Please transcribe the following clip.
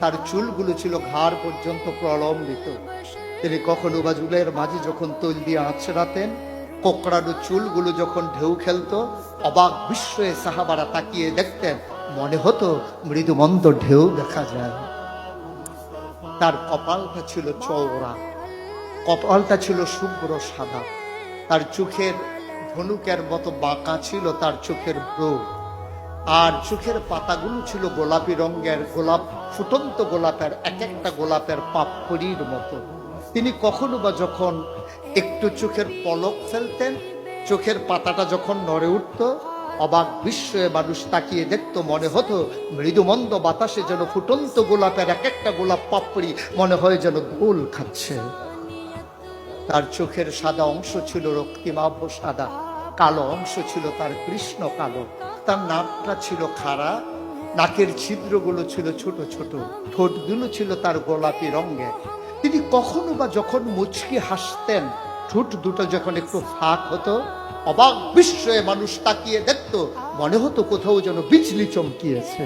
তার চুলগুলো ছিল ঘাড় পর্যন্ত প্রলম্বিত। তিনি কখনো বা চুলের মাঝে যখন তৈল দিয়ে আঁচড়াতেন, কোকড়ানো চুলগুলো যখন ঢেউ খেলতো, অবাক বিস্ময়ে সাহাবারা তাকিয়ে দেখতেন, মনে হতো মৃদুমন্দ ঢেউ দেখা যায়। তার কপালটা ছিল চওড়া, কপালটা ছিল শুভ্র সাদা, তার চোখের ধনুকের মতো বাঁকা ছিল তার চোখের ব্রু, আর চোখের পাতাগুলো ছিল গোলাপি রঙের, গোলাপ ফুটন্ত গোলাপের এক একটা গোলাপের পাপড়ির মতো। তিনি কখনো বা যখন একটু চোখের পলক ফেলতেন, চোখের পাতাটা যখন নড়ে উঠত, অবাক বিস্ময়ে মানুষ তাকিয়ে দেখত, মনে হতো মৃদুমন্দ বাতাসে যেন ফুটন্ত গোলাপের এক একটা গোলাপ পাপড়ি মনে হয় যেন গোল খাচ্ছে। তার চোখের সাদা অংশ ছিল রক্তিমাভ সাদা, কালো অংশ ছিল তার কৃষ্ণ কালো। তার নাকটা ছিল খাড়া, নাকের ছিদ্রগুলো ছিল ছোট ছোট, ঠোঁটগুলো ছিল তার গোলাপি রঙের। তিনি কখনো বা যখন মুচকি হাসতেন, ঠোঁট দুটো যখন একটু ফাঁক হতো, অবাক বিস্ময়ে মানুষ তাকিয়ে দেখতো, মনে হতো কোথাও যেন বিজলি চমকিয়েছে।